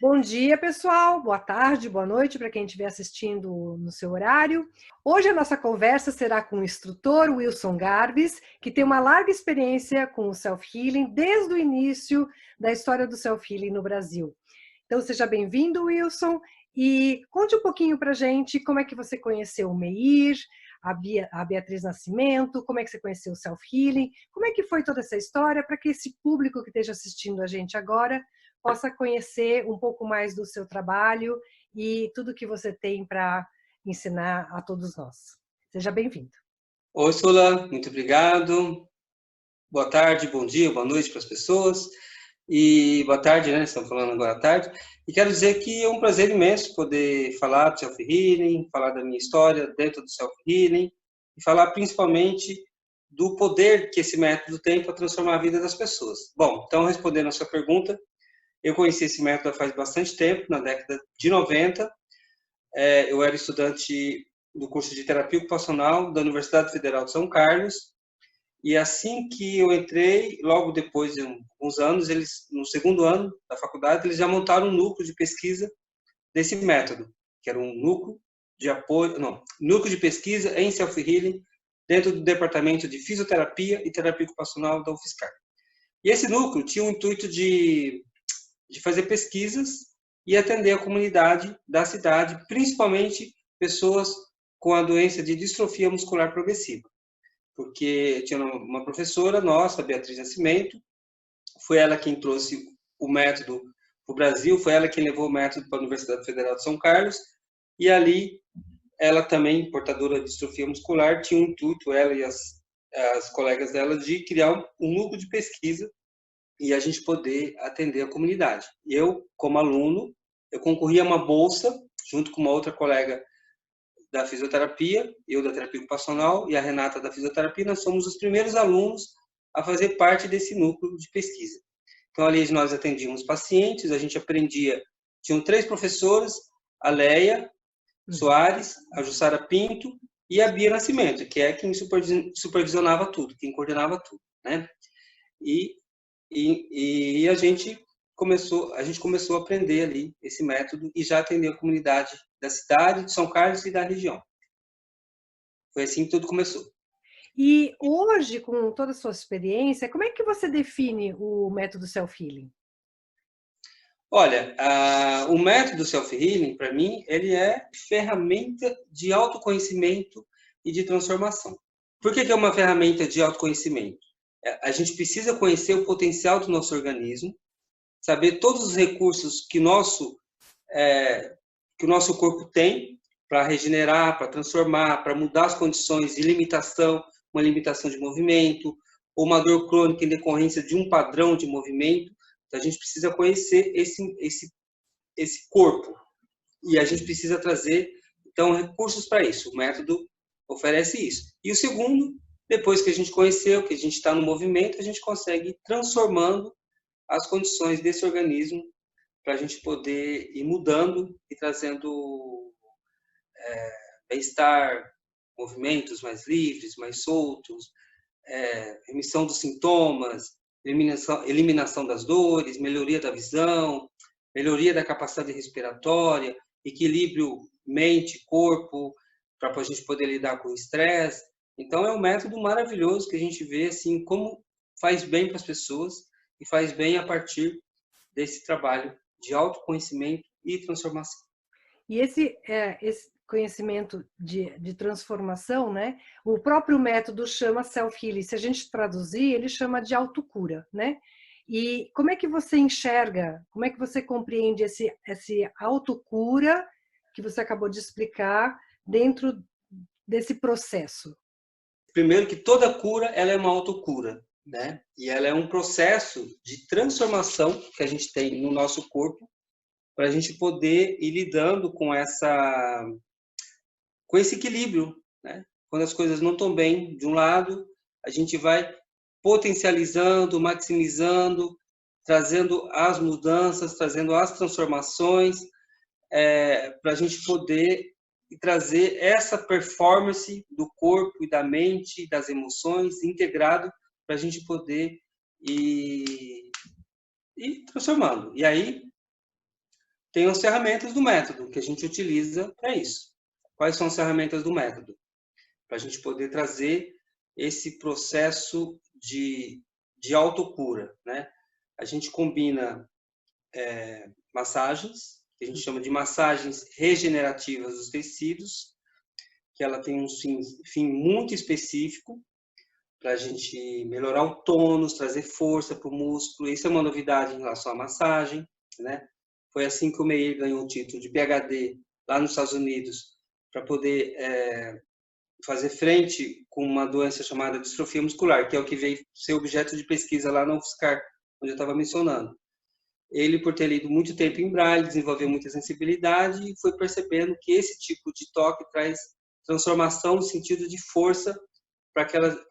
Bom dia, pessoal. Boa tarde, boa noite para quem estiver assistindo no seu horário. Hoje a nossa conversa será com o instrutor Wilson Garbes, que tem uma larga experiência com o self-healing desde o início da história do self-healing no Brasil. Então, seja bem-vindo, Wilson, e conte um pouquinho para a gente como é que você conheceu o Meir, a Beatriz Nascimento, como é que você conheceu o self-healing, como é que foi toda essa história para que esse público que esteja assistindo a gente agora possa conhecer um pouco mais do seu trabalho e tudo que você tem para ensinar a todos nós. Seja bem-vindo. Oi, Sula, muito obrigado. Boa tarde, bom dia, boa noite para as pessoas. E boa tarde, né? Estamos falando agora à tarde. E quero dizer que é um prazer imenso poder falar do self-healing, falar da minha história dentro do self-healing e falar principalmente do poder que esse método tem para transformar a vida das pessoas. Bom, então, respondendo a sua pergunta, eu conheci esse método faz bastante tempo, na década de 90. Eu era estudante do curso de terapia ocupacional da Universidade Federal de São Carlos, e assim que eu entrei, logo depois de uns anos, eles, no segundo ano da faculdade, eles já montaram um núcleo de pesquisa desse método, que era um núcleo de apoio, não, núcleo de pesquisa em self-healing dentro do departamento de fisioterapia e terapia ocupacional da UFSCar. E esse núcleo tinha o intuito de fazer pesquisas e atender a comunidade da cidade, principalmente pessoas com a doença de distrofia muscular progressiva. Porque tinha uma professora nossa, Beatriz Nascimento, foi ela quem trouxe o método para o Brasil, foi ela quem levou o método para a Universidade Federal de São Carlos, e ali ela também, portadora de distrofia muscular, tinha um intuito, ela e as colegas dela, de criar um núcleo de pesquisa e a gente poder atender a comunidade. Eu, como aluno, eu concorri a uma bolsa, junto com uma outra colega da fisioterapia, eu da terapia ocupacional e a Renata da fisioterapia, nós somos os primeiros alunos a fazer parte desse núcleo de pesquisa. Então, ali nós atendíamos pacientes, a gente aprendia, tinham 3 professoras, a Leia Soares, a Jussara Pinto e a Bia Nascimento, que é quem supervisionava tudo, quem coordenava tudo, né? E a gente começou a aprender ali esse método e já atendeu a comunidade da cidade, de São Carlos e da região. Foi assim que tudo começou. E hoje, com toda a sua experiência, como é que você define o método self-healing? Olha, o método self-healing, para mim, ele é ferramenta de autoconhecimento e de transformação. Por que é uma ferramenta de autoconhecimento? A gente precisa conhecer o potencial do nosso organismo, saber todos os recursos que o nosso corpo tem para regenerar, para transformar, para mudar as condições de limitação, uma limitação de movimento, ou uma dor crônica em decorrência de um padrão de movimento. Então, a gente precisa conhecer esse corpo e a gente precisa trazer, então, recursos para isso. O método oferece isso. E o segundo, depois que a gente conheceu, que a gente está no movimento, a gente consegue ir transformando as condições desse organismo para a gente poder ir mudando e trazendo bem-estar, movimentos mais livres, mais soltos, remissão dos sintomas, eliminação das dores, melhoria da visão, melhoria da capacidade respiratória, equilíbrio mente-corpo, para a gente poder lidar com o estresse. Então, é um método maravilhoso que a gente vê assim como faz bem para as pessoas e faz bem a partir desse trabalho de autoconhecimento e transformação. E esse conhecimento de transformação, né? O próprio método chama self-healing. Se a gente traduzir, ele chama de autocura, né? E como é que você enxerga, como é que você compreende esse autocura que você acabou de explicar dentro desse processo? Primeiro que toda cura, ela é uma autocura, né? E ela é um processo de transformação que a gente tem no nosso corpo para a gente poder ir lidando com esse equilíbrio, né? Quando as coisas não estão bem de um lado, a gente vai potencializando, maximizando, trazendo as mudanças, trazendo as transformações, para a gente poder trazer essa performance do corpo e da mente, das emoções, integrado, para a gente poder ir transformando. E aí, tem as ferramentas do método que a gente utiliza para isso. Quais são as ferramentas do método? Para a gente poder trazer esse processo de autocura, né? A gente combina massagens, que a gente chama de massagens regenerativas dos tecidos, que ela tem um fim muito específico para a gente melhorar o tônus, trazer força para o músculo. Isso é uma novidade em relação à massagem, né? Foi assim que o Meir ganhou o título de PhD lá nos Estados Unidos, para poder fazer frente com uma doença chamada distrofia muscular, que é o que veio ser objeto de pesquisa lá na UFSCar, onde eu estava mencionando. Ele, por ter lido muito tempo em Braille, desenvolveu muita sensibilidade e foi percebendo que esse tipo de toque traz transformação no sentido de força para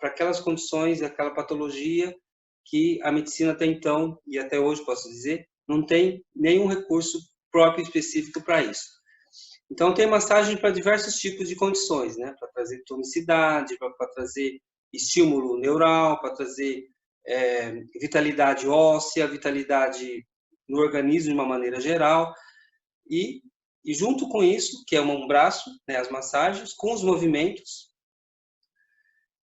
aquelas condições, aquela patologia que a medicina até então, e até hoje posso dizer, não tem nenhum recurso próprio específico para isso. Então, tem massagem para diversos tipos de condições, né? Para trazer tonicidade, para trazer estímulo neural, para trazer vitalidade óssea, vitalidade no organismo de uma maneira geral. E junto com isso, que é um braço, né, as massagens, com os movimentos,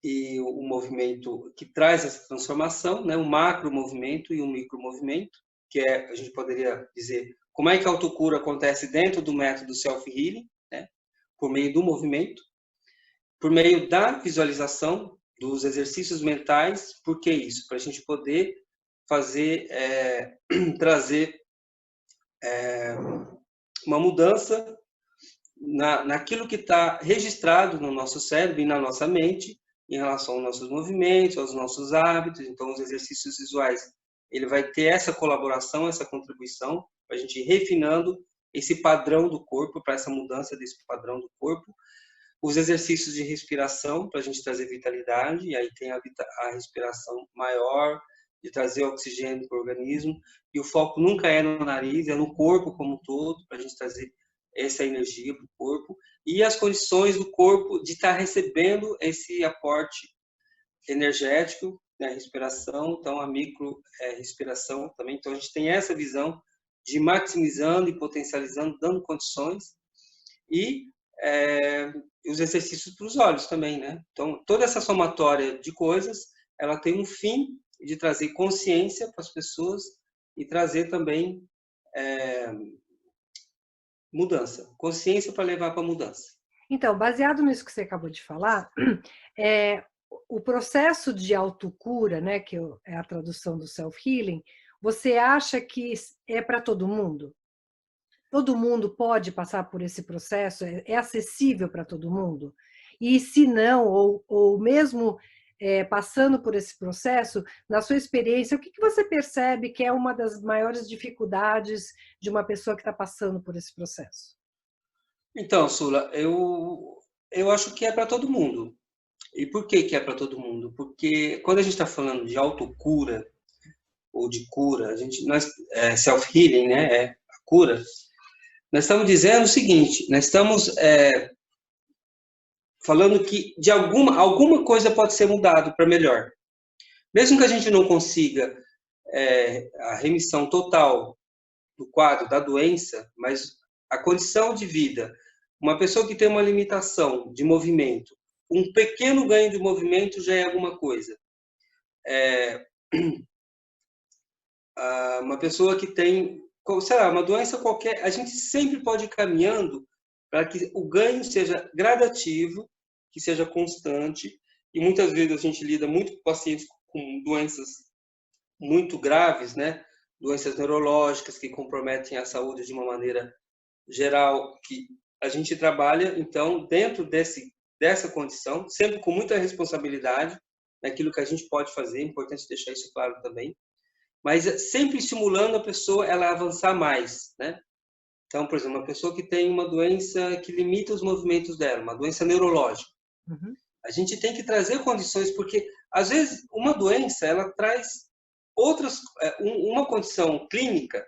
e o movimento que traz essa transformação, né, um macro movimento e um micro movimento, que a gente poderia dizer como é que a autocura acontece dentro do método self-healing, né, por meio do movimento, por meio da visualização dos exercícios mentais. Por que isso? Para a gente poder fazer, trazer uma mudança naquilo que está registrado no nosso cérebro e na nossa mente, em relação aos nossos movimentos, aos nossos hábitos. Então, os exercícios visuais, ele vai ter essa colaboração, essa contribuição, para a gente ir refinando esse padrão do corpo, para essa mudança desse padrão do corpo. Os exercícios de respiração, para a gente trazer vitalidade, e aí tem a respiração maior, de trazer oxigênio para o organismo, e o foco nunca é no nariz, é no corpo como um todo, para a gente trazer essa energia para o corpo, e as condições do corpo de estar recebendo esse aporte energético, né, respiração, então a micro respiração também. Então a gente tem essa visão de maximizando e potencializando, dando condições, e os exercícios para os olhos também, né? Então toda essa somatória de coisas, ela tem um fim de trazer consciência para as pessoas e trazer também mudança, consciência para levar para a mudança. Então, baseado nisso que você acabou de falar, o processo de autocura, né, que é a tradução do self-healing, você acha que é para todo mundo? Todo mundo pode passar por esse processo? É acessível para todo mundo? E se não, ou mesmo passando por esse processo, na sua experiência, o que você percebe que é uma das maiores dificuldades de uma pessoa que está passando por esse processo? Então, Sula, eu acho que é para todo mundo. E por que é para todo mundo? Porque quando a gente está falando de autocura ou de cura, self-healing, né, a cura, nós estamos dizendo o seguinte: nós estamos falando que de alguma coisa pode ser mudado para melhor. Mesmo que a gente não consiga a remissão total do quadro da doença, mas a condição de vida, uma pessoa que tem uma limitação de movimento, um pequeno ganho de movimento já é alguma coisa. Uma pessoa que tem, sei lá, uma doença qualquer, a gente sempre pode ir caminhando para que o ganho seja gradativo, que seja constante, e muitas vezes a gente lida muito com pacientes com doenças muito graves, né? Doenças neurológicas que comprometem a saúde de uma maneira geral, que a gente trabalha, então, dentro dessa condição, sempre com muita responsabilidade naquilo que a gente pode fazer, é importante deixar isso claro também, mas sempre estimulando a pessoa ela a avançar mais, né? Então, por exemplo, uma pessoa que tem uma doença que limita os movimentos dela, uma doença neurológica, a gente tem que trazer condições, porque às vezes uma doença ela traz uma condição clínica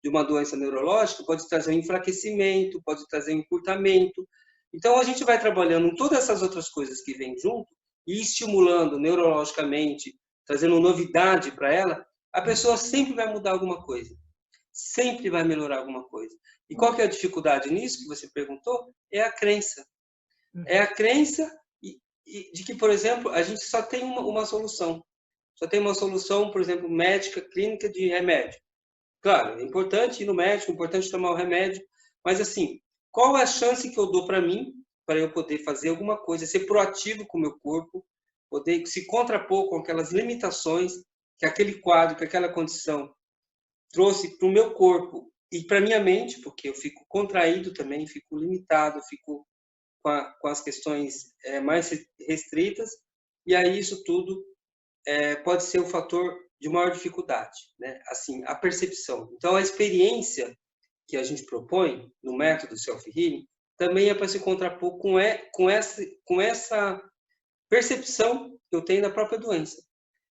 de uma doença neurológica pode trazer um enfraquecimento, pode trazer um encurtamento. Então a gente vai trabalhando em todas essas outras coisas que vêm junto e estimulando neurologicamente, trazendo novidade para ela, a pessoa sempre vai mudar alguma coisa. sempre vai melhorar alguma coisa. E qual que é a dificuldade nisso que você perguntou? É a crença. É a crença de que, por exemplo, a gente só tem uma solução. Só tem uma solução, por exemplo, médica, clínica de remédio. Claro, é importante ir no médico, é importante tomar o remédio, mas assim, qual é a chance que eu dou para mim, para eu poder fazer alguma coisa, ser proativo com o meu corpo, poder se contrapor com aquelas limitações que aquele quadro, que aquela condição trouxe para o meu corpo e para minha mente, porque eu fico contraído também, fico limitado, fico com as questões mais restritas, e aí isso tudo pode ser o fator de maior dificuldade, né? Assim, a percepção. Então, a experiência que a gente propõe no método Self-Healing também é para se contrapor com essa percepção que eu tenho da própria doença.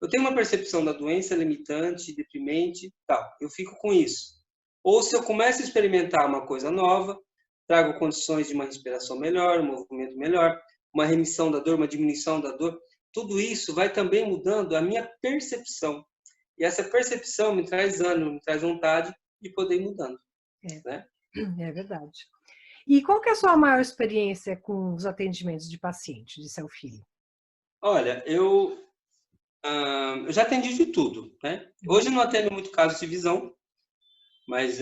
Eu tenho uma percepção da doença limitante, deprimente, tal. Eu fico com isso. Ou se eu começo a experimentar uma coisa nova, trago condições de uma respiração melhor, um movimento melhor, uma remissão da dor, uma diminuição da dor, tudo isso vai também mudando a minha percepção. E essa percepção me traz ânimo, me traz vontade de poder ir mudando. Né? É verdade. E qual que é a sua maior experiência com os atendimentos de paciente, de self-healing? Olha, eu já atendi de tudo, né? Hoje eu não atendo muito caso de visão, mas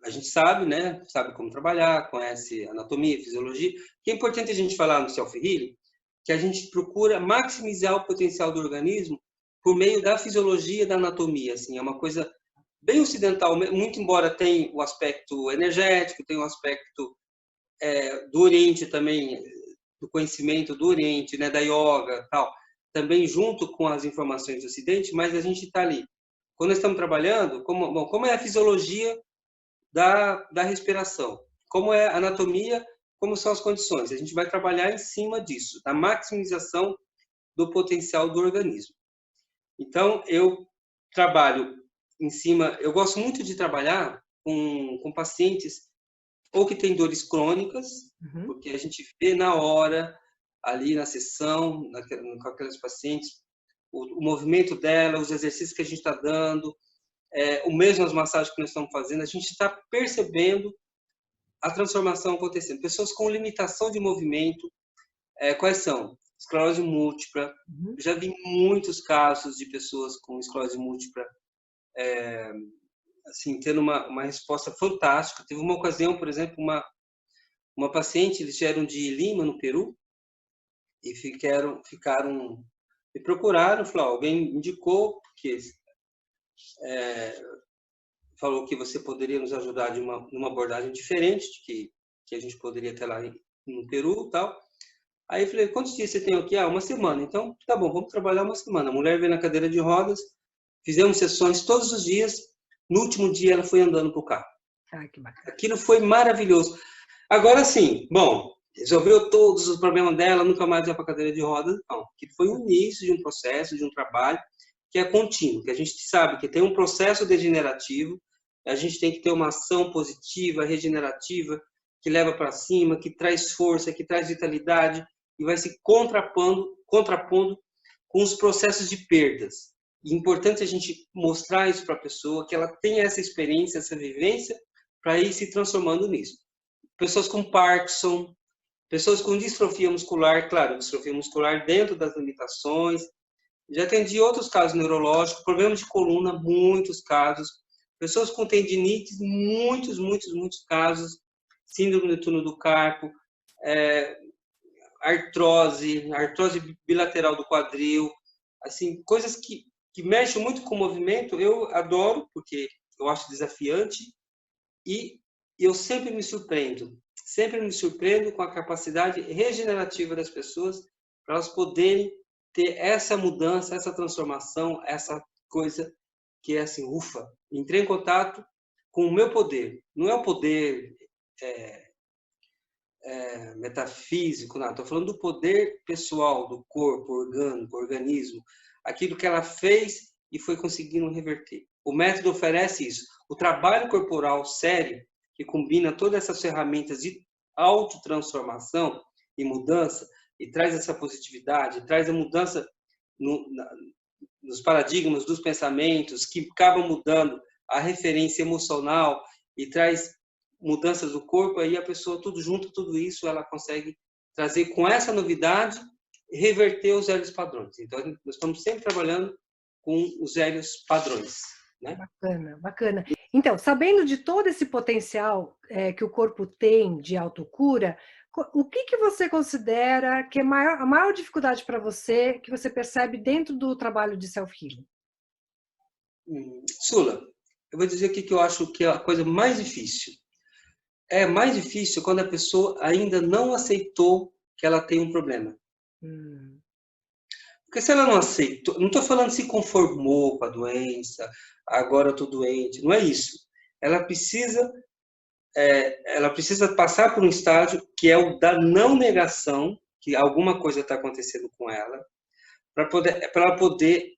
a gente sabe, né? Sabe como trabalhar, conhece anatomia, fisiologia. O que é importante a gente falar no self-healing, que a gente procura maximizar o potencial do organismo por meio da fisiologia, da anatomia. Assim, é uma coisa bem ocidental, muito embora tenha o aspecto energético, tenha o aspecto do Oriente também, do conhecimento do Oriente, né, da yoga, tal, também junto com as informações do Ocidente, mas a gente está ali. Quando nós estamos trabalhando, como é a fisiologia da respiração, como é a anatomia, como são as condições. A gente vai trabalhar em cima disso, da maximização do potencial do organismo. Então, eu trabalho em cima, eu gosto muito de trabalhar com pacientes ou que têm dores crônicas, porque a gente vê na hora, ali na sessão, com aqueles pacientes, o movimento dela, os exercícios que a gente está dando, o mesmo as massagens que nós estamos fazendo, a gente está percebendo a transformação acontecendo. Pessoas com limitação de movimento, quais são? Esclerose múltipla. Já vi muitos casos de pessoas com esclerose múltipla assim, tendo uma resposta fantástica. Teve uma ocasião, por exemplo, uma paciente, eles vieram de Lima, no Peru, e ficaram me procuraram, falou, alguém indicou, porque falou que você poderia nos ajudar numa abordagem diferente, que a gente poderia ter lá no Peru e tal. Aí eu falei, quantos dias você tem aqui? Uma semana. Então, tá bom, vamos trabalhar uma semana. A mulher veio na cadeira de rodas, fizemos sessões todos os dias. No último dia, ela foi andando para o carro. Que bacana. Aquilo foi maravilhoso. Agora sim, bom, resolveu todos os problemas dela, nunca mais ia para a cadeira de rodas. Não, aquilo foi o início de um processo, de um trabalho que é contínuo, que a gente sabe que tem um processo degenerativo, a gente tem que ter uma ação positiva, regenerativa, que leva para cima, que traz força, que traz vitalidade e vai se contrapondo com os processos de perdas. E é importante a gente mostrar isso para a pessoa, que ela tenha essa experiência, essa vivência, para ir se transformando nisso. Pessoas com Parkinson, pessoas com distrofia muscular, claro, distrofia muscular dentro das limitações. Já atendi outros casos neurológicos, problemas de coluna, muitos casos. Pessoas com tendinites, muitos casos. Síndrome do túnel do carpo, artrose bilateral do quadril, assim, coisas que mexem muito com o movimento, eu adoro, porque eu acho desafiante, e eu sempre me surpreendo com a capacidade regenerativa das pessoas, para elas poderem ter essa mudança, essa transformação, essa coisa que é assim, ufa, entrei em contato com o meu poder, não é o poder metafísico, não. Estou falando do poder pessoal, do corpo, orgânico, organismo, aquilo que ela fez e foi conseguindo reverter. O método oferece isso. O trabalho corporal sério, que combina todas essas ferramentas de autotransformação e mudança, e traz essa positividade, traz a mudança nos paradigmas dos pensamentos, que acabam mudando a referência emocional e traz mudanças do corpo, aí a pessoa, tudo junto, tudo isso, ela consegue trazer com essa novidade, reverter os velhos padrões. Então, nós estamos sempre trabalhando com os velhos padrões, né? Bacana, bacana. Então, sabendo de todo esse potencial que o corpo tem de autocura, o que você considera que é a maior dificuldade para você, que você percebe dentro do trabalho de self-healing? Sula, eu vou dizer aqui que eu acho que é a coisa mais difícil. É mais difícil quando a pessoa ainda não aceitou que ela tem um problema. Porque se ela não aceitou, não estou falando se conformou com a doença, agora eu estou doente, não é isso. Ela precisa passar por um estágio que é o da não negação, que alguma coisa está acontecendo com ela, para ela poder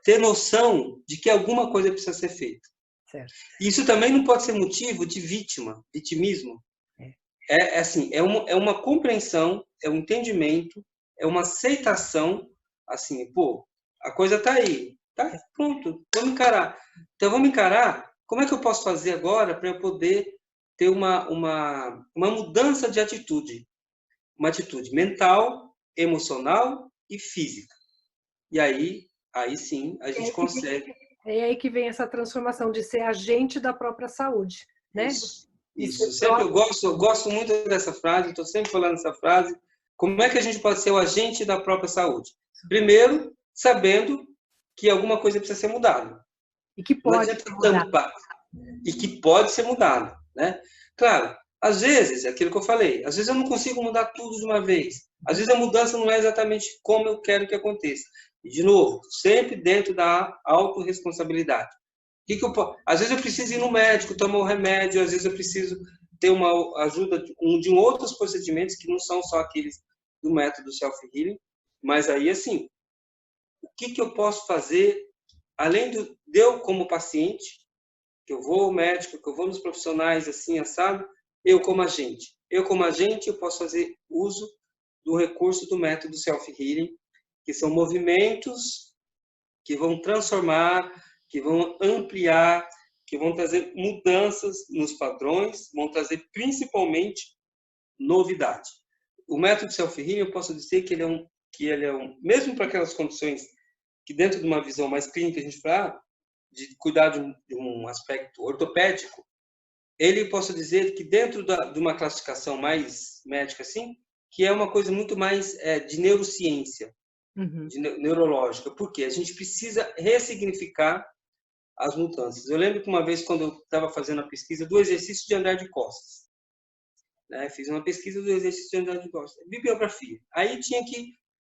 ter noção de que alguma coisa precisa ser feita. Certo. Isso também não pode ser motivo de vitimismo. É uma compreensão, é um entendimento, é uma aceitação, assim, pô, a coisa está aí, tá? Pronto, vamos encarar. Então, vamos encarar, como é que eu posso fazer agora para eu poder ter uma mudança de atitude? Uma atitude mental, emocional e física. E aí sim, a gente consegue. É aí que vem essa transformação de ser agente da própria saúde, né? Isso. Sempre eu gosto muito dessa frase, estou sempre falando essa frase. Como é que a gente pode ser o agente da própria saúde? Primeiro, sabendo que alguma coisa precisa ser mudada. E que pode ser mudada. E que pode ser mudada, né? Claro, às vezes, é aquilo que eu falei, às vezes eu não consigo mudar tudo de uma vez. Às vezes a mudança não é exatamente como eu quero que aconteça. E, de novo, sempre dentro da autorresponsabilidade. Às vezes eu preciso ir no médico, tomar um remédio, às vezes eu preciso ter uma ajuda de outros procedimentos que não são só aqueles do método self-healing, mas aí, assim, o que eu posso fazer, além de eu como paciente, que eu vou ao médico, que eu vou nos profissionais, assim, assado, eu como agente. Eu posso fazer uso do recurso do método self-healing, que são movimentos que vão transformar, que vão ampliar, que vão trazer mudanças nos padrões, vão trazer principalmente novidade. O método self-healing, eu posso dizer que ele é um, mesmo para aquelas condições que dentro de uma visão mais clínica a gente fala, de cuidar de um aspecto ortopédico, ele posso dizer que dentro de uma classificação mais médica assim, que é uma coisa muito mais de neurociência, de neurológica, porque a gente precisa ressignificar as mudanças. Eu lembro que uma vez, quando eu estava fazendo a pesquisa do exercício de andar de costas, né, fiz uma pesquisa do exercício de andar de costas, bibliografia. Aí tinha que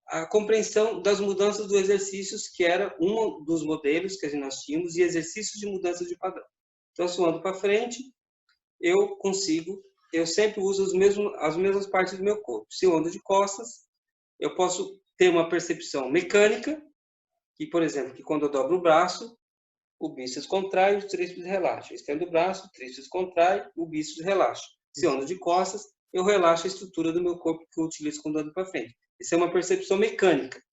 a compreensão das mudanças do exercícios, que era um dos modelos que nós tínhamos, e exercícios de mudança de padrão. Então, se eu ando para frente, eu sempre uso as mesmas partes do meu corpo. Se eu ando de costas, eu posso ter uma percepção mecânica, que, por exemplo, que quando eu dobro o braço, o bíceps contrai, o tríceps relaxa. Eu estendo o braço, o tríceps contrai, o bíceps relaxa. Se eu ando de costas, eu relaxo a estrutura do meu corpo que eu utilizo quando ando para frente. Isso é uma percepção mecânica.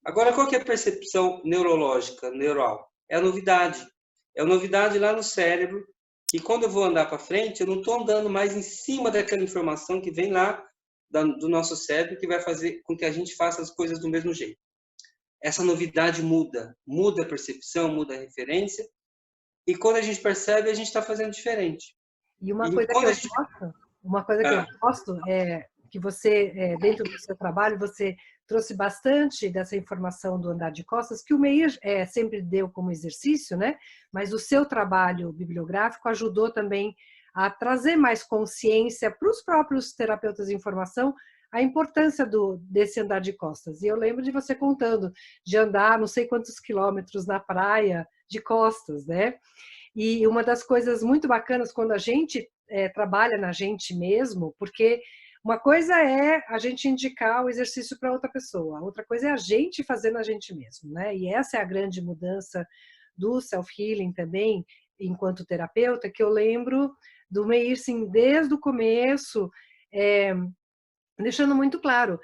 Agora, qual que é a percepção neurológica, neural? É a novidade. É a novidade lá no cérebro, que quando eu vou andar para frente, eu não estou andando mais em cima daquela informação que vem lá do nosso cérebro, que vai fazer com que a gente faça as coisas do mesmo jeito. Essa novidade muda a percepção, muda a referência, e quando a gente percebe, a gente está fazendo diferente. E uma coisa que eu gosto é que você, dentro do seu trabalho, você trouxe bastante dessa informação do andar de costas, que o Meir sempre deu como exercício, né? Mas o seu trabalho bibliográfico ajudou também a trazer mais consciência para os próprios terapeutas de informação a importância desse andar de costas. E eu lembro de você contando de andar não sei quantos quilômetros na praia de costas, né? E uma das coisas muito bacanas quando a gente trabalha na gente mesmo, porque uma coisa é a gente indicar o exercício para outra pessoa, outra coisa é a gente fazer na gente mesmo, né? E essa é a grande mudança do self-healing também, enquanto terapeuta, que eu lembro do Meir, sim, desde o começo, deixando muito claro,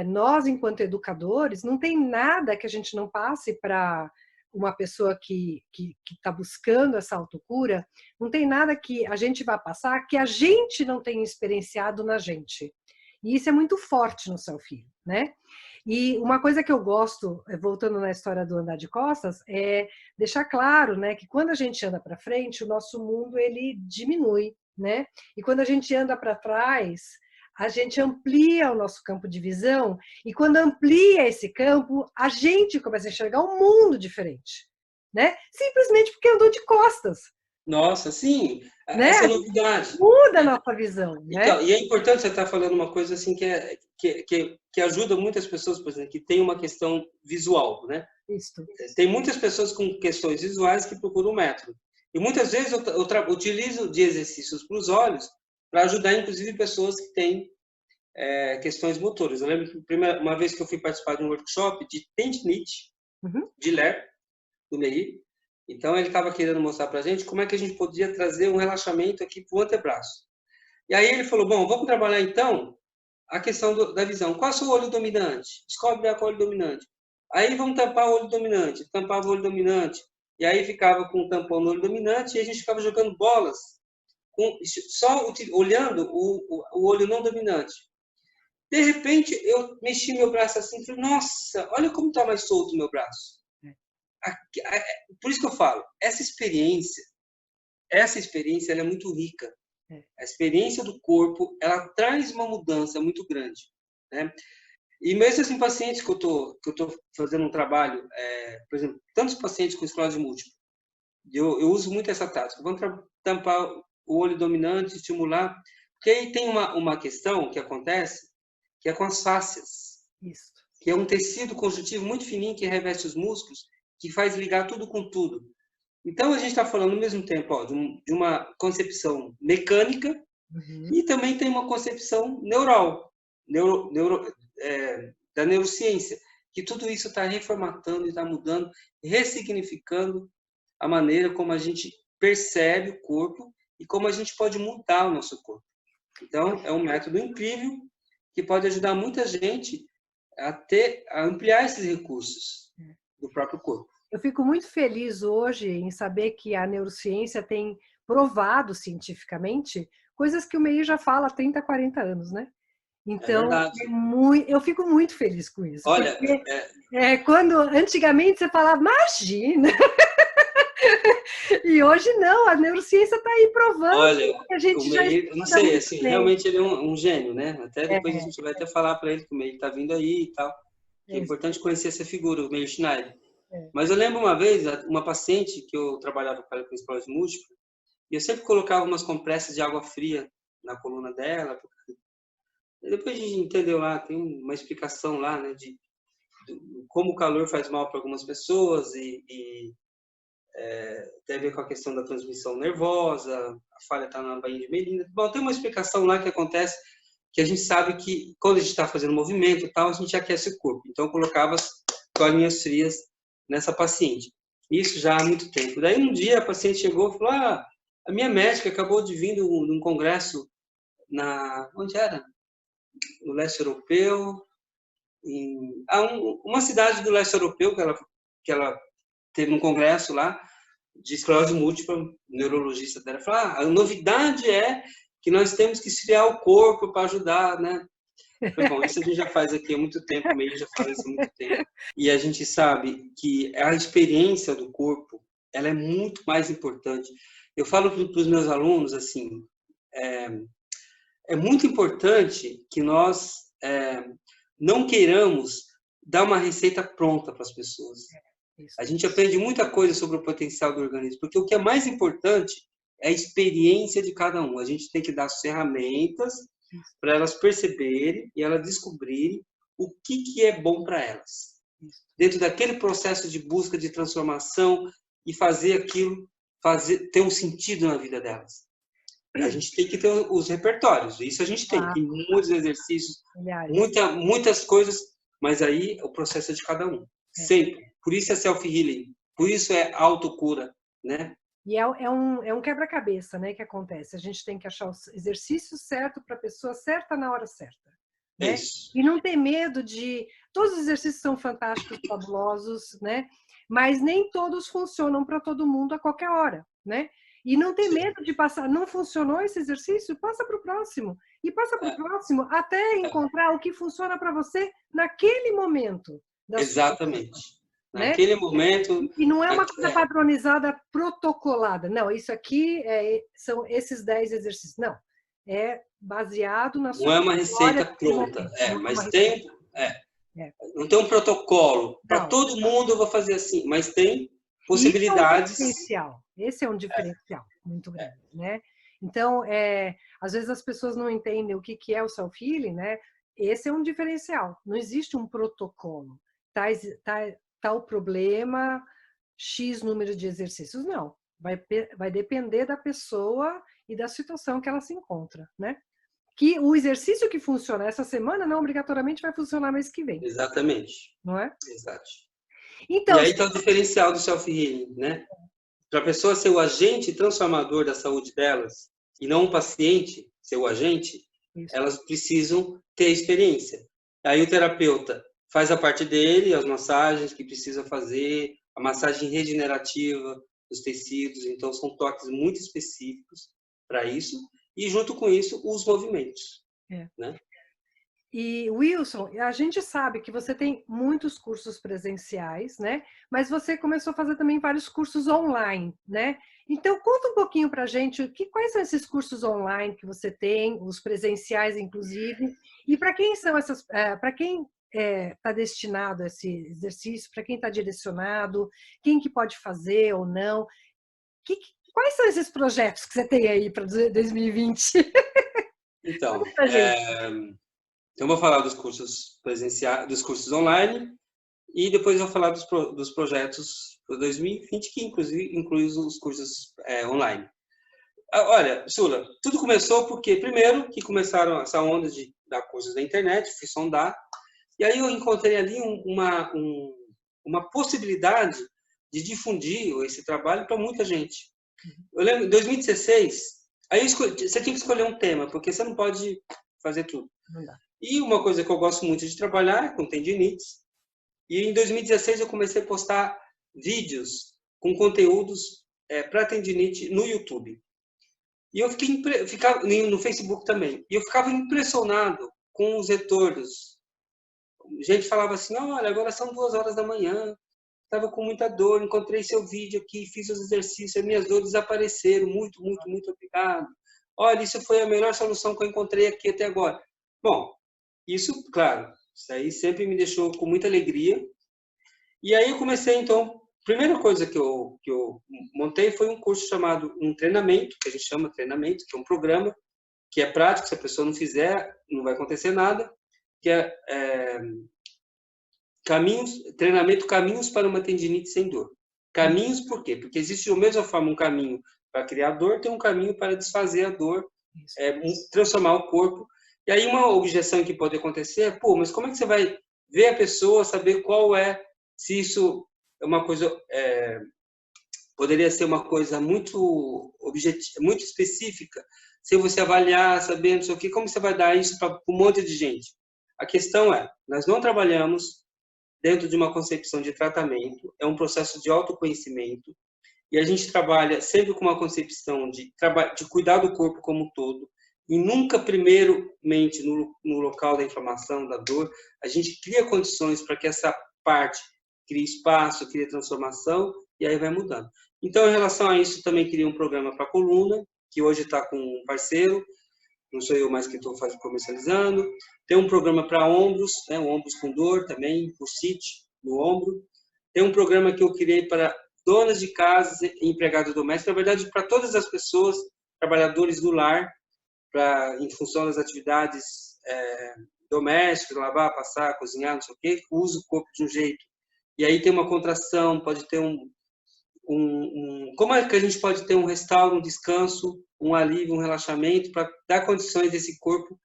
nós, enquanto educadores, não tem nada que a gente não passe para uma pessoa que está buscando essa autocura, não tem nada que a gente vai passar que a gente não tenha experienciado na gente. E isso é muito forte no self-healing, né? E uma coisa que eu gosto, voltando na história do andar de costas, é deixar claro, né, que quando a gente anda para frente, o nosso mundo ele diminui, né? E quando a gente anda para trás, a gente amplia o nosso campo de visão, e quando amplia esse campo, a gente começa a enxergar um mundo diferente, né? Simplesmente porque andou de costas. Nossa, sim, Né? essa é a novidade. Muda a nossa visão, né? Então, e é importante você estar falando uma coisa assim que ajuda muitas pessoas, por exemplo, que tem uma questão visual, né? Isso. Tem muitas pessoas com questões visuais que procuram o método. E muitas vezes eu utilizo de exercícios para os olhos para ajudar, inclusive, pessoas que têm questões motoras. Eu lembro que uma vez que eu fui participar de um workshop de tendinite, de Ler, do Meir, então ele estava querendo mostrar para a gente como é que a gente podia trazer um relaxamento aqui para o antebraço. E aí ele falou, bom, vamos trabalhar então a questão da visão. Qual é o seu olho dominante? Descobre qual é o olho dominante. Aí vamos tampar o olho dominante. Tampava o olho dominante. E aí ficava com o tampão no olho dominante e a gente ficava jogando bolas, só olhando o olho não dominante. De repente, eu mexi meu braço assim e falei, nossa, olha como está mais solto o meu braço. Por isso que eu falo, essa experiência ela é muito rica. A experiência do corpo, ela traz uma mudança muito grande, né? E mesmo assim, pacientes que eu tô fazendo um trabalho, por exemplo, tantos pacientes com esclerose múltipla, eu uso muito essa tática. Vamos tampar o olho dominante, estimular, porque aí tem uma questão que acontece, que é com as fáscias, Isso. que é um tecido conjuntivo muito fininho que reveste os músculos, que faz ligar tudo com tudo. Então, a gente está falando ao mesmo tempo de uma concepção mecânica e também tem uma concepção neural, da neurociência, que tudo isso está reformatando e está mudando, ressignificando a maneira como a gente percebe o corpo e como a gente pode mudar o nosso corpo. Então, é um método incrível que pode ajudar muita gente a ampliar esses recursos do próprio corpo. Eu fico muito feliz hoje em saber que a neurociência tem provado cientificamente coisas que o MEI já fala há 30, 40 anos, né? Então, eu fico muito feliz com isso. Olha, porque, quando antigamente você falava, imagina! E hoje não, a neurociência está aí provando. Olha, que a gente já eu não sei, assim, realmente ele é um gênio, né? Até depois a gente vai até falar para ele que o Meir está vindo aí e tal. Que é importante conhecer essa figura, o Meir Schneider. Mas eu lembro uma vez, uma paciente que eu trabalhava com ela com esclerose múltipla, e eu sempre colocava umas compressas de água fria na coluna dela. Depois a gente entendeu lá, tem uma explicação lá, né, de como o calor faz mal para algumas pessoas e tem a ver com a questão da transmissão nervosa, a falha está na bainha de Melinda. Bom, tem uma explicação lá que acontece, que a gente sabe que quando a gente está fazendo movimento e tal, a gente aquece o corpo. Então eu colocava as toalhinhas frias nessa paciente. Isso já há muito tempo. Daí um dia a paciente chegou e falou, a minha médica acabou de vir de um congresso onde era? No leste europeu, uma cidade do leste europeu que ela teve um congresso lá de esclerose múltipla, neurologista dela falou, a novidade é que nós temos que esfriar o corpo para ajudar, né? Bom, isso a gente já faz aqui há muito tempo, meio já faz isso há muito tempo. E a gente sabe que a experiência do corpo, ela é muito mais importante. Eu falo para os meus alunos, assim, é muito importante que nós não queiramos dar uma receita pronta para as pessoas. A gente aprende muita coisa sobre o potencial do organismo, porque o que é mais importante é a experiência de cada um. A gente tem que dar as ferramentas para elas perceberem e elas descobrirem o que é bom para elas. Dentro daquele processo de busca, de transformação e fazer aquilo ter um sentido na vida delas. A gente tem que ter os repertórios, isso a gente tem muitos exercícios, muitas coisas, mas aí o processo é de cada um, sempre. Por isso é self-healing, por isso é autocura, né? E é um quebra-cabeça, né, que acontece. A gente tem que achar o exercício certo para a pessoa certa na hora certa. Né? Isso. E não ter medo de Todos os exercícios são fantásticos, fabulosos, né? Mas nem todos funcionam para todo mundo a qualquer hora, né? E não tem medo de passar, não funcionou esse exercício? Passa para o próximo. E passa para o próximo até encontrar o que funciona para você naquele momento da sua vida, Exatamente. né? Naquele momento. E não é uma coisa padronizada, protocolada. Não, isso aqui são esses 10 exercícios. Não, é baseado na sua Não é uma receita pronta, mas tem. Não tem um protocolo. Para todo mundo eu vou fazer assim, mas tem possibilidades. Esse é um diferencial muito grande, né? Então, às vezes as pessoas não entendem o que é o self-healing, né? Esse é um diferencial. Não existe um protocolo. Tal problema, X número de exercícios. Não. Vai depender da pessoa e da situação que ela se encontra, né? Que o exercício que funciona essa semana não obrigatoriamente vai funcionar mês que vem. Exatamente. Não é? Exato. Então, e aí está o diferencial do self-healing, né? Para a pessoa ser o agente transformador da saúde delas e não o paciente ser o agente, elas precisam ter experiência. Aí o terapeuta faz a parte dele, as massagens que precisa fazer, a massagem regenerativa dos tecidos, então são toques muito específicos para isso, e junto com isso os movimentos. Né? E Wilson, a gente sabe que você tem muitos cursos presenciais, né? Mas você começou a fazer também vários cursos online, né? Então conta um pouquinho para a gente quais são esses cursos online que você tem, os presenciais inclusive, e para quem são essas, para quem está destinado a esse exercício, para quem está direcionado, quem que pode fazer ou não? Quais são esses projetos que você tem aí para 2020? Então, eu vou falar dos cursos presenciais, dos cursos online, e depois eu vou falar dos projetos para 2020, que inclui os cursos online. Olha, Sula, tudo começou porque, primeiro, que começaram essa onda de dar cursos na internet, fui sondar, e aí eu encontrei ali uma possibilidade de difundir esse trabalho para muita gente. Eu lembro, em 2016, aí você tinha que escolher um tema, porque você não pode fazer tudo. Não dá. E uma coisa que eu gosto muito de trabalhar é com tendinites. E em 2016 eu comecei a postar vídeos com conteúdos para tendinite no YouTube. E eu ficava no Facebook também. E eu ficava impressionado com os retornos. Gente falava assim, olha, agora são 2h da manhã, estava com muita dor, encontrei seu vídeo aqui, fiz os exercícios, minhas dores desapareceram, muito, muito, muito obrigado. Olha, isso foi a melhor solução que eu encontrei aqui até agora. Bom, isso, claro, isso aí sempre me deixou com muita alegria. E aí eu comecei, então, a primeira coisa que eu montei foi um curso chamado, um treinamento, que a gente chama treinamento, que é um programa que é prático, se a pessoa não fizer, não vai acontecer nada, que é treinamento Caminhos para uma tendinite sem dor. Caminhos por quê? Porque existe da mesma forma um caminho para criar dor, tem um caminho para desfazer a dor, transformar o corpo. E aí uma objeção que pode acontecer é, mas como é que você vai ver a pessoa, saber se isso é uma coisa, poderia ser uma coisa muito objetiva, muito específica, se você avaliar, saber, não sei o quê, como você vai dar isso para um monte de gente? A questão é, nós não trabalhamos dentro de uma concepção de tratamento, é um processo de autoconhecimento, e a gente trabalha sempre com uma concepção de cuidar do corpo como um todo, e nunca, primeiramente, no local da inflamação, da dor, a gente cria condições para que essa parte crie espaço, crie transformação, e aí vai mudando. Então, em relação a isso, também criei um programa para a coluna, que hoje está com um parceiro, não sou eu mais que estou comercializando. Tem um programa para ombros, ombros com dor também, bursite no ombro. Tem um programa que eu criei para donas de casa e empregados domésticos, na verdade, para todas as pessoas, trabalhadores do lar, em função das atividades domésticas, lavar, passar, cozinhar, não sei o quê, usa o corpo de um jeito. E aí tem uma contração, pode ter como é que a gente pode ter um restauro, um descanso, um alívio, um relaxamento, para dar condições desse corpo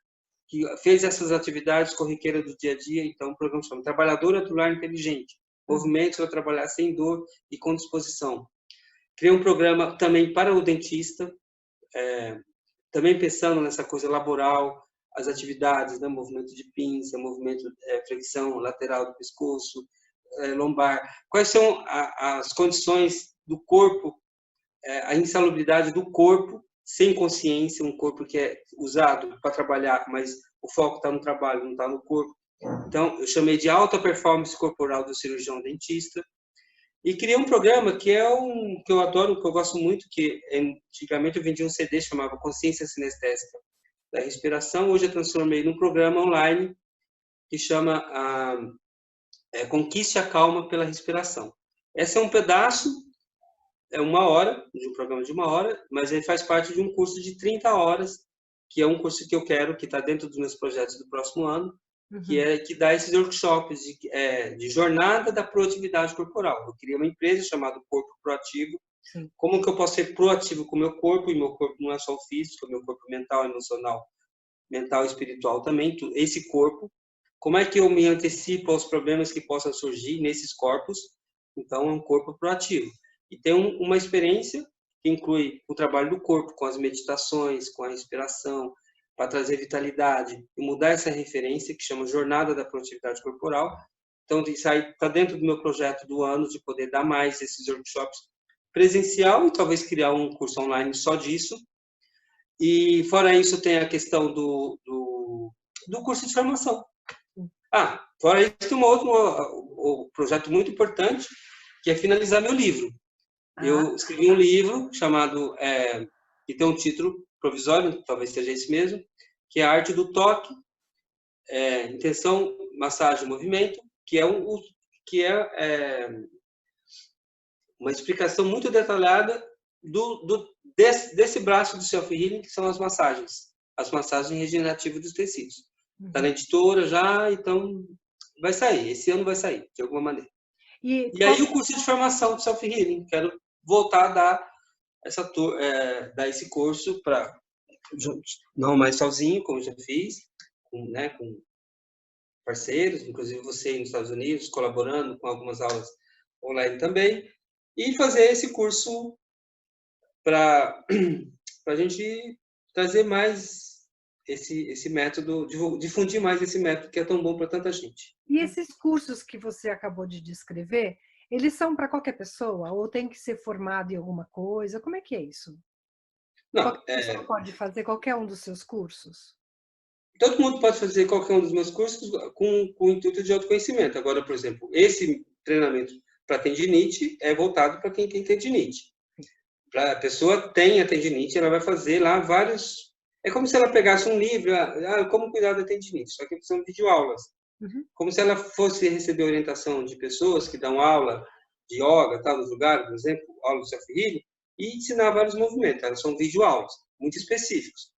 que fez essas atividades corriqueiras do dia a dia. Então, o programa chama Trabalhadora do Lar Inteligente. Movimentos para trabalhar sem dor e com disposição. Criei um programa também para o dentista, também pensando nessa coisa laboral, as atividades, né? Movimento de pinça, movimento, flexão lateral do pescoço, lombar. Quais são as condições do corpo, a insalubridade do corpo sem consciência, um corpo que é usado para trabalhar, mas o foco está no trabalho, não está no corpo. Então, eu chamei de alta performance corporal do cirurgião dentista. E criei um programa que que eu adoro, que eu gosto muito, que antigamente eu vendia um CD, chamava Consciência Sinestésica da Respiração. Hoje eu transformei num programa online que chama Conquiste a Calma pela Respiração. Esse é um pedaço, é 1 hora, de um programa de 1 hora, mas ele faz parte de um curso de 30 horas, que é um curso que eu quero, que está dentro dos meus projetos do próximo ano, que dá esses workshops de jornada da proatividade corporal. Eu criei uma empresa chamada Corpo Proativo. Sim. Como que eu posso ser proativo com o meu corpo? E meu corpo não é só o físico, é o meu corpo mental, emocional, mental e espiritual também. Esse corpo. Como é que eu me antecipo aos problemas que possam surgir nesses corpos? Então, é um corpo proativo. E tem uma experiência que inclui o trabalho do corpo, com as meditações, com a respiração, para trazer vitalidade e mudar essa referência, que chama Jornada da Produtividade Corporal. Então, isso aí está dentro do meu projeto do ano, de poder dar mais esses workshops presencial e talvez criar um curso online só disso. E, fora isso, tem a questão do curso de formação. Fora isso, tem um outro projeto muito importante, que é finalizar meu livro. Eu escrevi um livro chamado, que tem um título provisório, talvez seja esse mesmo, que é a Arte do Toque, Intenção, Massagem e Movimento, que é uma explicação muito detalhada desse braço do self-healing, que são as massagens regenerativas dos tecidos. Está na editora já, então vai sair, esse ano vai sair, de alguma maneira. E aí o curso de formação de self-healing, quero voltar a dar esse curso para não mais sozinho, como já fiz, com parceiros, inclusive você aí nos Estados Unidos, colaborando com algumas aulas online também, e fazer esse curso para a gente trazer mais esse método, difundir mais esse método que é tão bom para tanta gente. E esses cursos que você acabou de descrever, eles são para qualquer pessoa? Ou tem que ser formado em alguma coisa? Como é que é isso? Não, qualquer pessoa pode fazer qualquer um dos seus cursos? Todo mundo pode fazer qualquer um dos meus cursos com o intuito de autoconhecimento. Agora, por exemplo, esse treinamento para tendinite é voltado para quem tem tendinite. Para a pessoa tem a tendinite, ela vai fazer lá vários... É como se ela pegasse um livro, como cuidar da tendinite, só que são videoaulas. Como se ela fosse receber orientação de pessoas que dão aula de yoga, tal, nos lugares, por exemplo, aula do self-healing, e ensinar vários movimentos. Elas são videoaulas, muito específicos.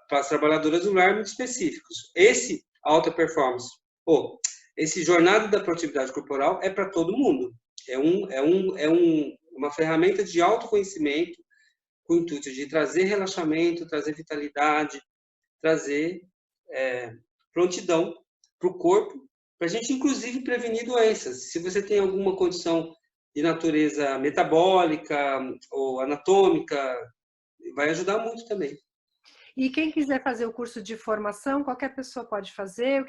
Para as trabalhadoras do lar, muito específicos. Esse alta performance, esse jornada da produtividade corporal é para todo mundo. É uma ferramenta de autoconhecimento com o intuito de trazer relaxamento, trazer vitalidade, trazer prontidão para o corpo, para a gente, inclusive, prevenir doenças. Se você tem alguma condição de natureza metabólica ou anatômica, vai ajudar muito também. E quem quiser fazer o curso de formação, qualquer pessoa pode fazer?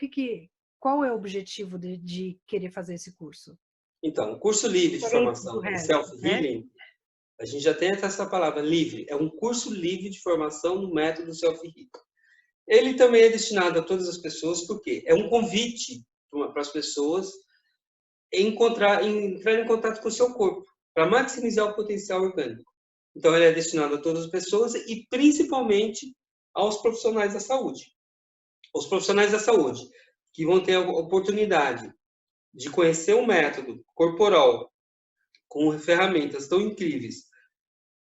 Qual é o objetivo de querer fazer esse curso? Então, o curso livre de formação de self-healing, a gente já tem essa palavra, livre. É um curso livre de formação no método self-healing. Ele também é destinado a todas as pessoas, porque é um convite para as pessoas entrar em contato com o seu corpo, para maximizar o potencial orgânico. Então, ele é destinado a todas as pessoas e, principalmente, aos profissionais da saúde. Os profissionais da saúde que vão ter a oportunidade de conhecer um método corporal com ferramentas tão incríveis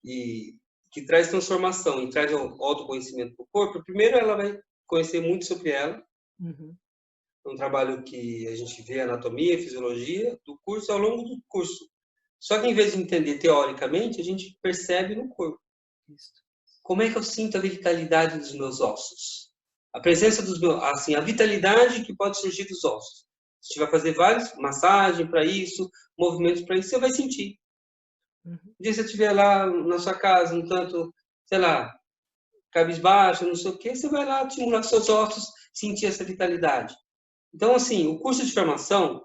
e que traz transformação e traz autoconhecimento para o corpo, primeiro ela vai conhecer muito sobre ela. É um trabalho que a gente vê anatomia e fisiologia do curso ao longo do curso. Só que, em vez de entender teoricamente, a gente percebe no corpo. Como é que eu sinto a vitalidade dos meus ossos? A presença dos meus... Assim, a vitalidade que pode surgir dos ossos. Se você vai fazer várias massagens para isso, movimentos para isso, você vai sentir. Um dia você estiver lá na sua casa, um tanto, sei lá, cabisbaixo, não sei o quê, você vai lá estimular seus ossos, sentir essa vitalidade. Então, assim, o curso de formação,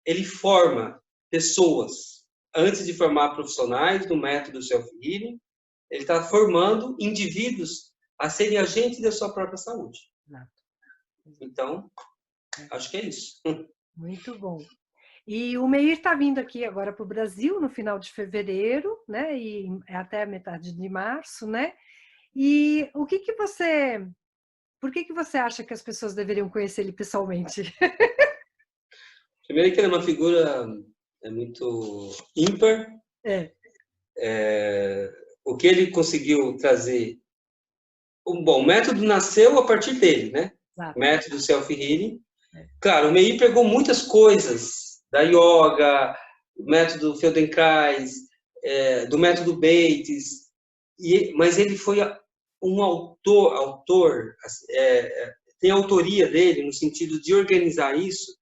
ele forma pessoas, antes de formar profissionais do método self-healing, ele está formando indivíduos a serem agentes da sua própria saúde. Então, acho que é isso. Muito bom. E o Meir está vindo aqui agora para o Brasil no final de fevereiro, né? E até a metade de março, né? E o que você... Por que você acha que as pessoas deveriam conhecer ele pessoalmente? Primeiro que ele é uma figura muito ímpar. O que ele conseguiu trazer... Bom, o método nasceu a partir dele, né? Exato. Método self-healing. Claro, o Meir pegou muitas coisas da yoga, do método Feldenkrais, do método Bates, mas ele foi um autor tem autoria dele no sentido de organizar isso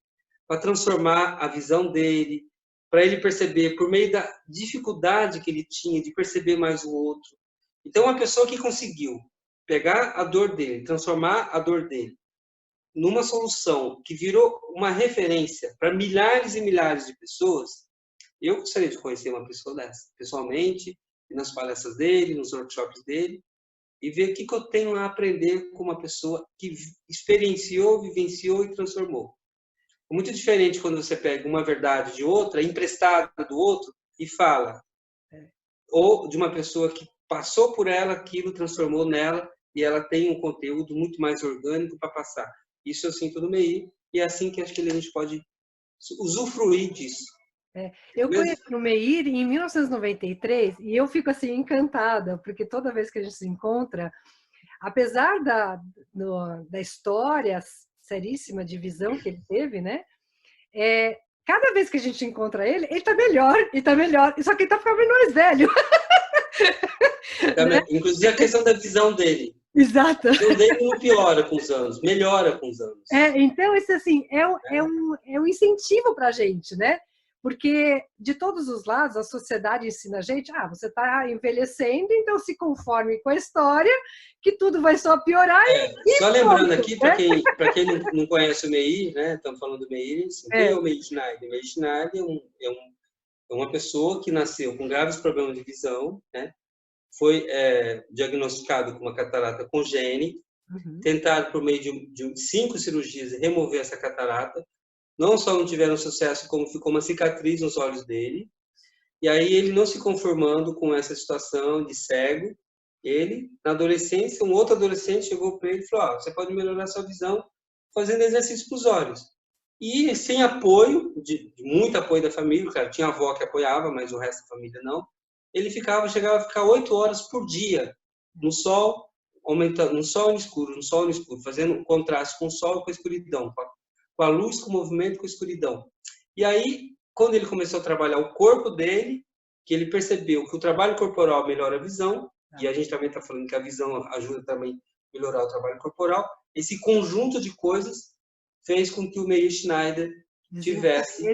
para transformar a visão dele, para ele perceber, por meio da dificuldade que ele tinha de perceber mais o outro. Então, uma pessoa que conseguiu pegar a dor dele, transformar a dor dele numa solução que virou uma referência para milhares e milhares de pessoas, eu gostaria de conhecer uma pessoa dessa, pessoalmente, nas palestras dele, nos workshops dele, e ver o que eu tenho a aprender com uma pessoa que experienciou, vivenciou e transformou. É muito diferente quando você pega uma verdade de outra, emprestada do outro, e fala. Ou de uma pessoa que passou por ela, aquilo transformou nela, e ela tem um conteúdo muito mais orgânico para passar. Isso eu sinto no Meir, e é assim que acho que a gente pode usufruir disso. Eu conheci o Meir em 1993 e eu fico assim encantada, porque toda vez que a gente se encontra, apesar da história seríssima de visão que ele teve, né? Cada vez que a gente encontra ele, ele tá melhor, só que ele tá ficando mais velho. Né? Inclusive a questão da visão dele. Exato. A visão dele não piora com os anos, melhora com os anos. Então, isso assim, é um incentivo para a gente, né? Porque, de todos os lados, a sociedade ensina a gente, você está envelhecendo, então se conforme com a história, que tudo vai só piorar. Só lembrando aqui, para quem não conhece o Meir, né? Estamos falando do Meir, assim, quem é o Meir Schneider? O Meir Schneider é uma pessoa que nasceu com graves problemas de visão, né? Foi diagnosticado com uma catarata congênita, tentaram por meio de 5 cirurgias remover essa catarata. Não só não tiveram sucesso, como ficou uma cicatriz nos olhos dele. E aí ele não se conformando com essa situação de cego, ele, na adolescência, um outro adolescente chegou para ele e falou: você pode melhorar sua visão fazendo exercício para os olhos. E sem apoio, de muito apoio da família, claro, tinha a avó que apoiava, mas o resto da família não, ele chegava a ficar 8 horas por dia no sol, aumentando, no sol no escuro, fazendo contraste com o sol e com a escuridão, com a luz, com o movimento, com a escuridão. E aí, quando ele começou a trabalhar o corpo dele, que ele percebeu que o trabalho corporal melhora a visão, e a gente também está falando que a visão ajuda também a melhorar o trabalho corporal, esse conjunto de coisas fez com que o Meir Schneider tivesse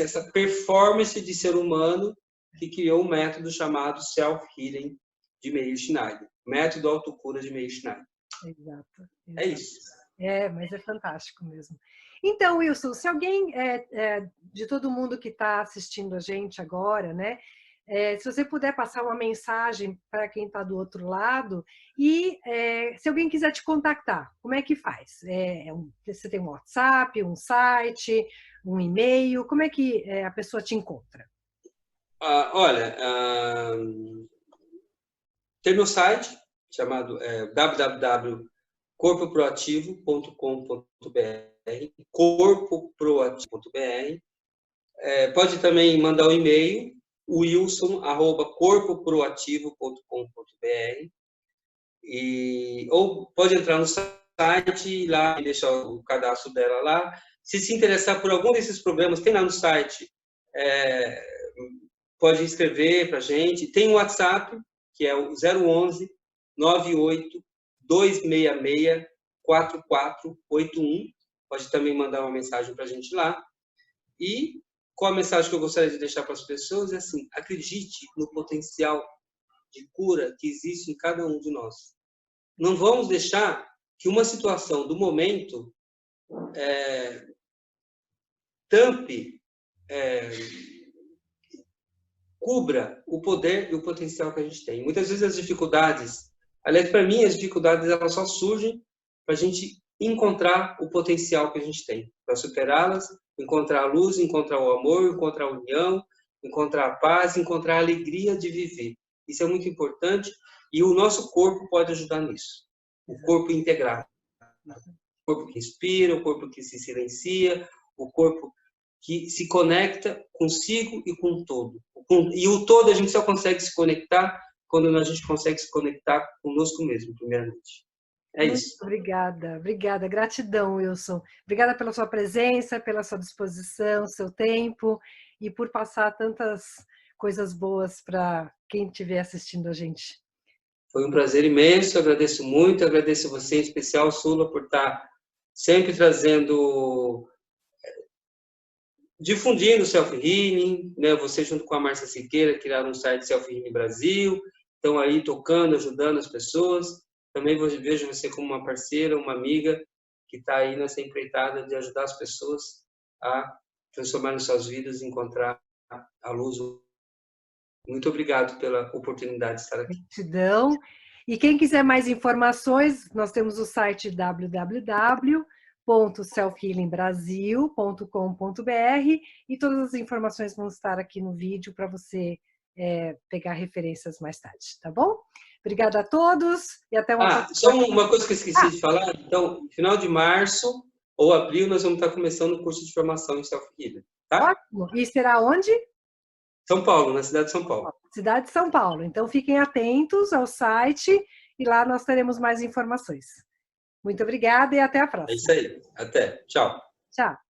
essa performance de ser humano que criou um método chamado Self-Healing de Meir Schneider, método autocura de Meir Schneider. Exato. É isso. Mas é fantástico mesmo. Então, Wilson, se alguém de todo mundo que está assistindo a gente agora, né, se você puder passar uma mensagem para quem está do outro lado e se alguém quiser te contactar, como é que faz? Você tem um WhatsApp, um site, um e-mail, como é que a pessoa te encontra? Tem meu site chamado corpoproativo.com.br, corpoproativo.br. Pode também mandar um e-mail, wilson@corpoproativo.com.br, ou pode entrar no site lá e deixar o cadastro dela lá. Se interessar por algum desses programas, tem lá no site, pode escrever para a gente. Tem o WhatsApp, que é o 011 98 266 4481. Pode também mandar uma mensagem para a gente lá. E qual a mensagem que eu gostaria de deixar para as pessoas é assim: acredite no potencial de cura que existe em cada um de nós. Não vamos deixar que uma situação do momento tampe, cubra o poder e o potencial que a gente tem. Muitas vezes as dificuldades, aliás, para mim, as dificuldades elas só surgem para a gente encontrar o potencial que a gente tem, para superá-las, encontrar a luz, encontrar o amor, encontrar a união, encontrar a paz, encontrar a alegria de viver. Isso é muito importante e o nosso corpo pode ajudar nisso. O corpo integrado. O corpo que inspira, o corpo que se silencia, o corpo que se conecta consigo e com o todo. E o todo a gente só consegue se conectar quando a gente consegue se conectar conosco mesmo, primeiramente. É isso. Muito obrigada, obrigada. Gratidão, Wilson. Obrigada pela sua presença, pela sua disposição, seu tempo e por passar tantas coisas boas para quem estiver assistindo a gente. Foi um prazer imenso, agradeço muito, agradeço você em especial, Sula, por estar sempre trazendo, difundindo o self-healing, né? Você junto com a Márcia Siqueira criaram um site Self-Healing Brasil, estão aí tocando, ajudando as pessoas. Também vejo você como uma parceira, uma amiga que está aí nessa empreitada de ajudar as pessoas a transformarem suas vidas e encontrar a luz. Muito obrigado pela oportunidade de estar aqui. Gratidão. E quem quiser mais informações, nós temos o site www.selfhealingbrasil.com.br e todas as informações vão estar aqui no vídeo para você pegar referências mais tarde, tá bom? Obrigada a todos e até uma próxima. Só uma coisa que eu esqueci de falar. Então, final de março ou abril, nós vamos estar começando o curso de formação em Self-Healing, tá? Ótimo. E será onde? São Paulo, na cidade de São Paulo. Cidade de São Paulo. Então, fiquem atentos ao site e lá nós teremos mais informações. Muito obrigada e até a próxima. É isso aí. Até. Tchau. Tchau.